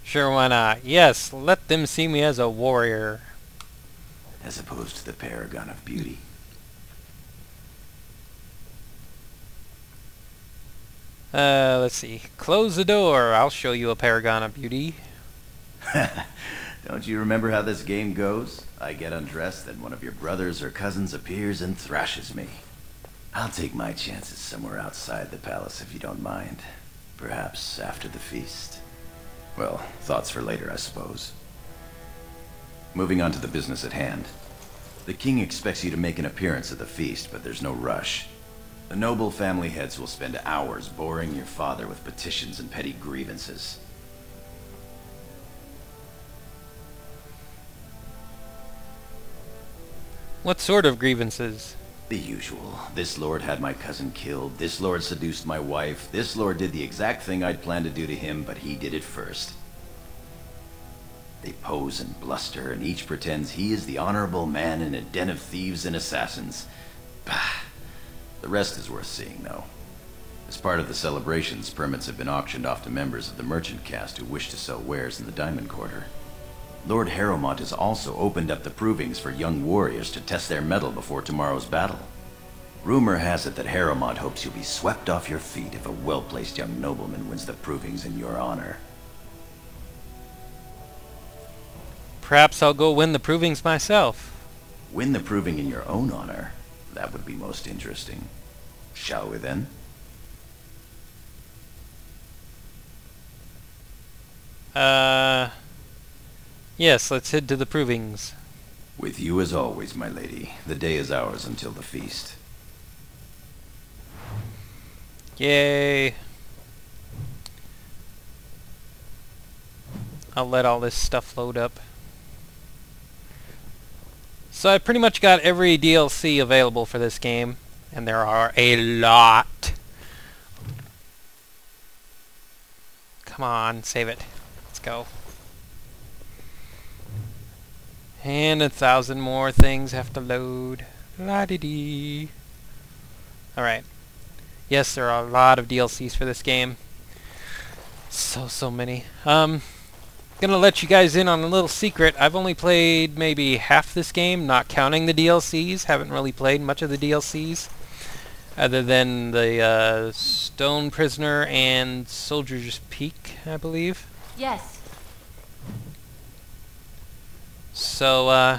Sure, why not? Yes, let them see me as a warrior. As opposed to the paragon of beauty. Let's see. Close the door. I'll show you a paragon of beauty. Don't you remember how this game goes? I get undressed, then one of your brothers or cousins appears and thrashes me. I'll take my chances somewhere outside the palace if you don't mind. Perhaps after the feast. Well, thoughts for later, I suppose. Moving on to the business at hand. The king expects you to make an appearance at the feast, but there's no rush. The noble family heads will spend hours boring your father with petitions and petty grievances. What sort of grievances? The usual. This lord had my cousin killed, this lord seduced my wife, this lord did the exact thing I'd planned to do to him, but he did it first. They pose and bluster, and each pretends he is the honorable man in a den of thieves and assassins. Bah! The rest is worth seeing, though. As part of the celebrations, permits have been auctioned off to members of the merchant caste who wish to sell wares in the Diamond Quarter. Lord Harrowmont has also opened up the provings for young warriors to test their mettle before tomorrow's battle. Rumor has it that Harrowmont hopes you'll be swept off your feet if a well-placed young nobleman wins the provings in your honor. Perhaps I'll go win the provings myself. Win the proving in your own honor? That would be most interesting. Shall we then? Yes, let's head to the provings. With you as always, my lady. The day is ours until the feast. Yay. I'll let all this stuff load up. So I pretty much got every DLC available for this game, and there are a lot. Come on, save it. Let's go. And 1,000 more things have to load. La-di-dee. Alright. Yes, there are a lot of DLCs for this game. So many. Gonna let you guys in on a little secret. I've only played maybe half this game, not counting the DLCs. Haven't really played much of the DLCs. Other than the Stone Prisoner and Soldier's Peak, I believe. Yes. So,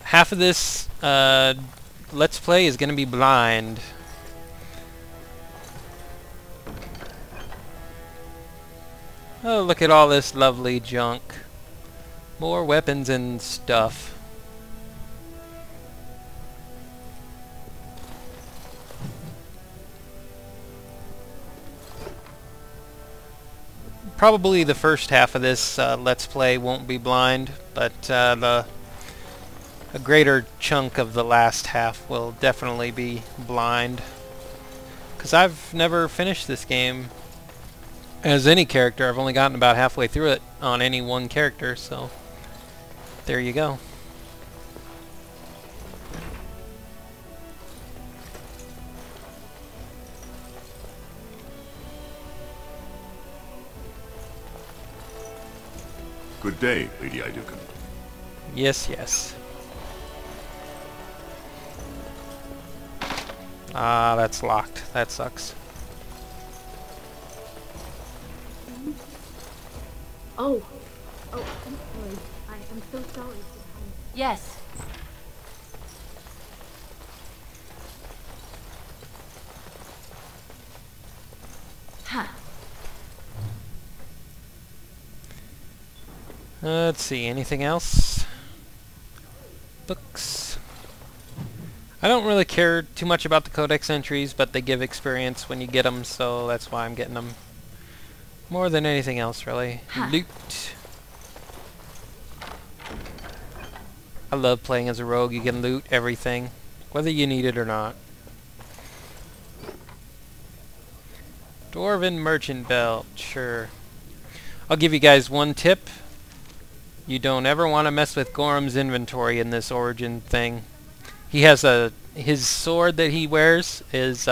half of this Let's Play is gonna be blind. Oh, look at all this lovely junk. More weapons and stuff. Probably the first half of this Let's Play won't be blind, but a greater chunk of the last half will definitely be blind. Because I've never finished this game as any character. I've only gotten about halfway through it on any one character, so there you go. Good day, Lady Iduken. Yes, yes. Ah, that's locked. That sucks. Oh, I'm sorry. I'm so sorry. Yes. Huh. Let's see, anything else? Books. I don't really care too much about the codex entries, but they give experience when you get them, so that's why I'm getting them. More than anything else, really. Huh. Loot. I love playing as a rogue. You can loot everything, whether you need it or not. Dwarven Merchant Belt, sure. I'll give you guys one tip. You don't ever want to mess with Gorm's inventory in this origin thing. He has his sword that he wears is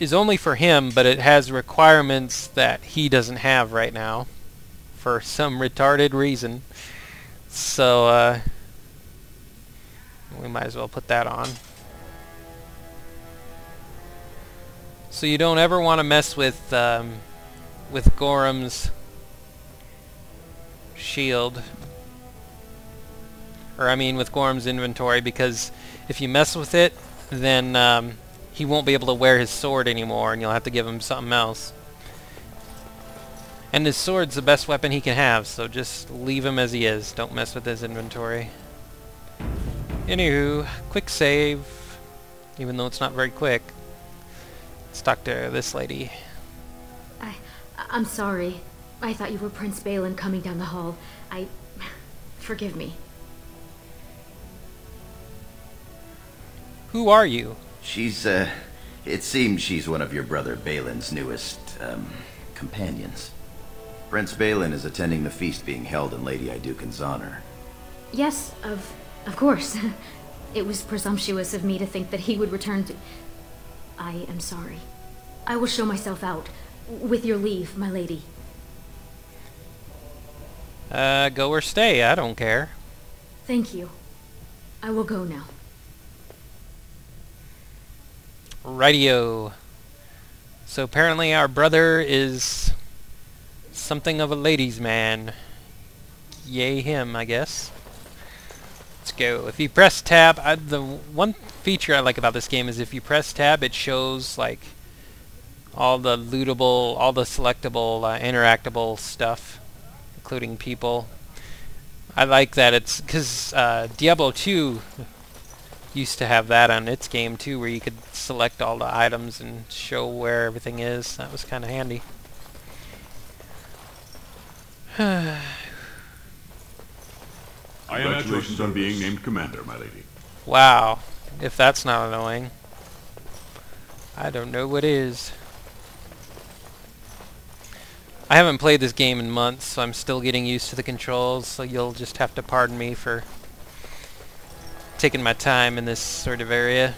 is only for him, but it has requirements that he doesn't have right now for some retarded reason. So we might as well put that on. So you don't ever want to mess with Gorm's shield, or I mean with Gorm's inventory, because if you mess with it, then he won't be able to wear his sword anymore, and you'll have to give him something else. And his sword's the best weapon he can have, so just leave him as he is. Don't mess with his inventory. Anywho, quick save, even though it's not very quick. Let's talk to this lady. I'm sorry. I thought you were Prince Balin coming down the hall. Forgive me. Who are you? She's, it seems she's one of your brother Balin's newest, companions. Prince Balin is attending the feast being held in Lady Iduken's honor. Yes, of course. It was presumptuous of me to think that he would return to... I am sorry. I will show myself out. With your leave, my lady. Go or stay, I don't care. Thank you. I will go now. Rightio. So apparently our brother is something of a ladies' man. Yay him, I guess. Let's go. If you press tab, the one feature I like about this game is if you press tab, it shows like all the lootable, all the selectable, interactable stuff, including people. I like that it's because Diablo 2 used to have that on its game too, where you could select all the items and show where everything is. That was kind of handy. Congratulations on being named commander, my lady. Wow, if that's not annoying, I don't know what is. I haven't played this game in months, so I'm still getting used to the controls, so you'll just have to pardon me for taking my time in this sort of area.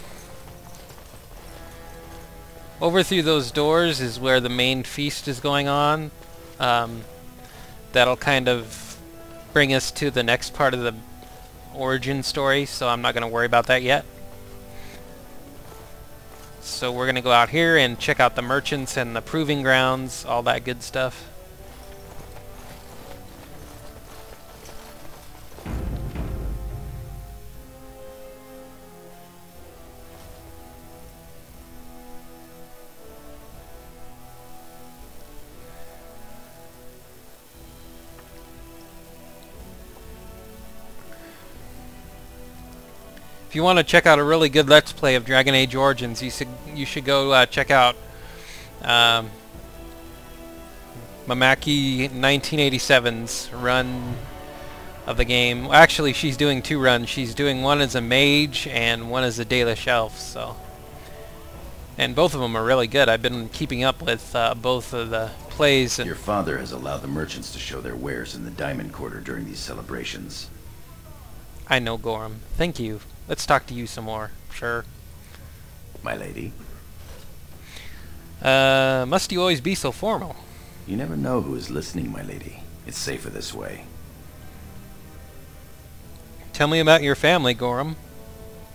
Over through those doors is where the main feast is going on. That'll kind of bring us to the next part of the origin story, so I'm not going to worry about that yet. So we're going to go out here and check out the merchants and the proving grounds, all that good stuff. If you want to check out a really good Let's Play of Dragon Age Origins, you should go check out Mamaki 1987's run of the game. Actually, she's doing two runs. She's doing one as a mage and one as a Dalish elf. So, and both of them are really good. I've been keeping up with both of the plays. And your father has allowed the merchants to show their wares in the Diamond Quarter during these celebrations. I know, Gorm. Thank you. Let's talk to you some more. Sure. My lady? Must you always be so formal? You never know who is listening, my lady. It's safer this way. Tell me about your family, Gorm.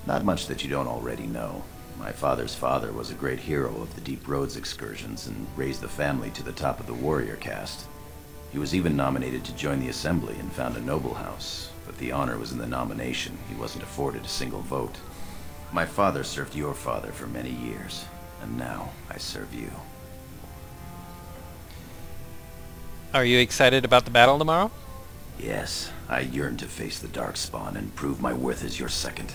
Not much that you don't already know. My father's father was a great hero of the Deep Roads excursions and raised the family to the top of the warrior caste. He was even nominated to join the assembly and found a noble house. But the honor was in the nomination. He wasn't afforded a single vote. My father served your father for many years, and now I serve you. Are you excited about the battle tomorrow? Yes, I yearn to face the Darkspawn and prove my worth as your second.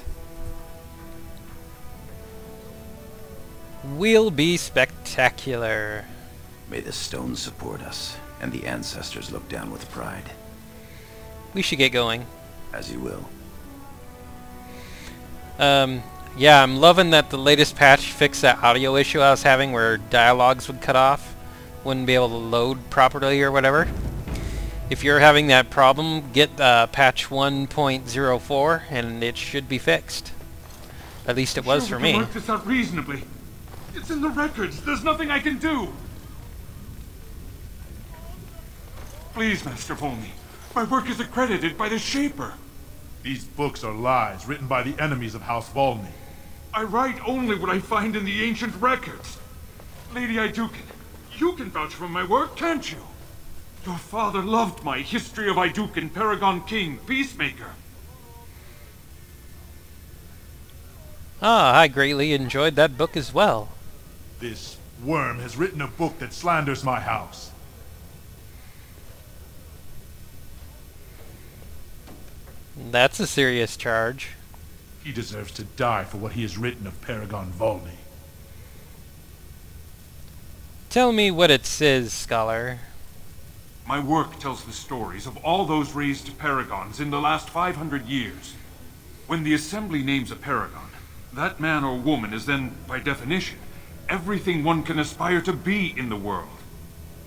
Will be spectacular. May the stones support us, and the ancestors look down with pride. We should get going. As you will. Yeah, I'm loving that the latest patch fixed that audio issue I was having where dialogues would cut off. Wouldn't be able to load properly or whatever. If you're having that problem, get patch 1.04 and it should be fixed. At least it was for me. Work this out reasonably. It's in the records. There's nothing I can do. Please, Master Volney. My work is accredited by the Shaper. These books are lies written by the enemies of House Volney. I write only what I find in the ancient records. Lady Iduken, you can vouch for my work, can't you? Your father loved my History of Iduken, Paragon King, Peacemaker. Ah, I greatly enjoyed that book as well. This worm has written a book that slanders my house. That's a serious charge. He deserves to die for what he has written of Paragon Volney. Tell me what it says, scholar. My work tells the stories of all those raised paragons in the last 500 years. When the Assembly names a paragon, that man or woman is then, by definition, everything one can aspire to be in the world.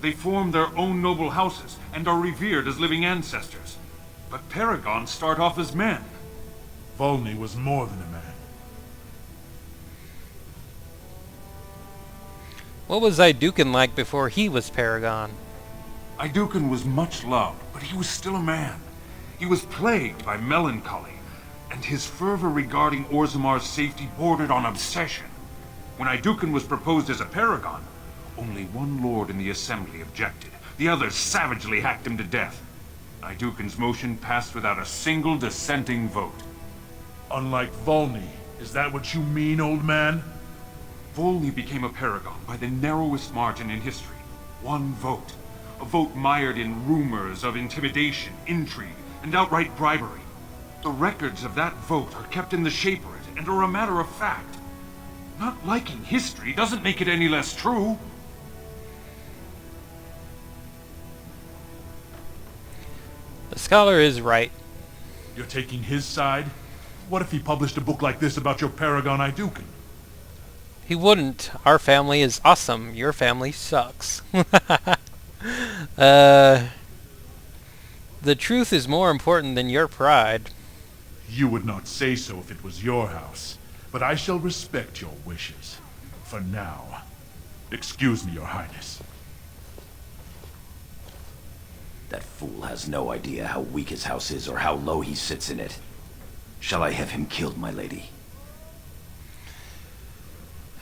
They form their own noble houses and are revered as living ancestors. But paragons start off as men. Volney was more than a man. What was Iduken like before he was Paragon? Iduken was much loved, but he was still a man. He was plagued by melancholy, and his fervor regarding Orzamar's safety bordered on obsession. When Iduken was proposed as a paragon, only one lord in the assembly objected. The others savagely hacked him to death. Iduken's motion passed without a single dissenting vote. Unlike Volney, is that what you mean, old man? Volney became a paragon by the narrowest margin in history. One vote. A vote mired in rumors of intimidation, intrigue, and outright bribery. The records of that vote are kept in the Shaperate and are a matter of fact. Not liking history doesn't make it any less true. The scholar is right. You're taking his side? What if he published a book like this about your paragon Iduken? He wouldn't. Our family is awesome. Your family sucks. The truth is more important than your pride. You would not say so if it was your house, but I shall respect your wishes. For now. Excuse me, Your Highness. That fool has no idea how weak his house is or how low he sits in it. Shall I have him killed, my lady?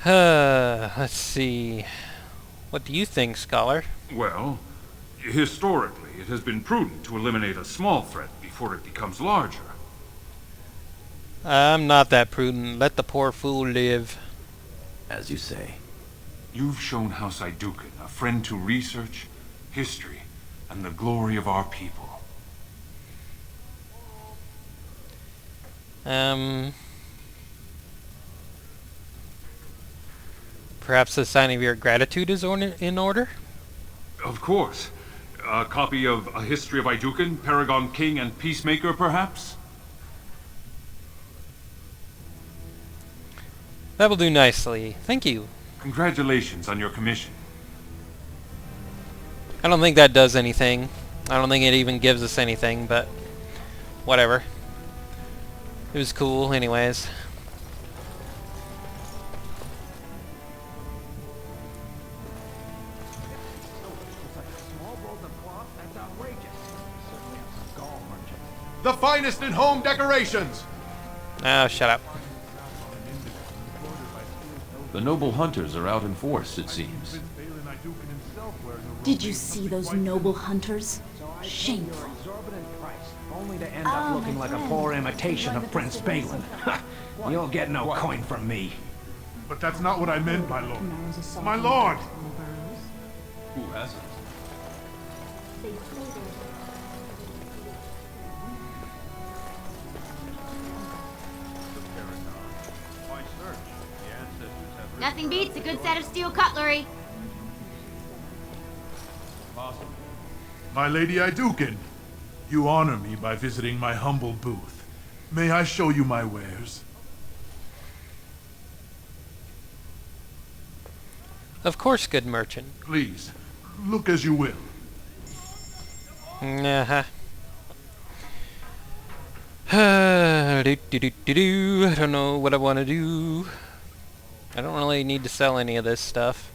Let's see. What do you think, scholar? Well, historically, it has been prudent to eliminate a small threat before it becomes larger. I'm not that prudent. Let the poor fool live. As you say. You've shown House Iduken a friend to research, history, and the glory of our people. Perhaps a sign of your gratitude is in order? Of course. A copy of A History of Iduken, Paragon King, and Peacemaker, perhaps? That will do nicely. Thank you. Congratulations on your commission. I don't think that does anything. I don't think it even gives us anything, but whatever. It was cool anyways. The finest in home decorations! Oh, shut up. The noble hunters are out in force, it seems. Did you see those noble hunters? Shameful. Only to end up looking like a poor imitation of Prince Balin. You'll get no coin from me. But that's not what I meant, my lord. My lord! Who hasn't? Nothing beats a good set of steel cutlery. My Lady Iduken, you honor me by visiting my humble booth. May I show you my wares? Of course, good merchant. Please, look as you will. Uh-huh. I don't know what I want to do. I don't really need to sell any of this stuff.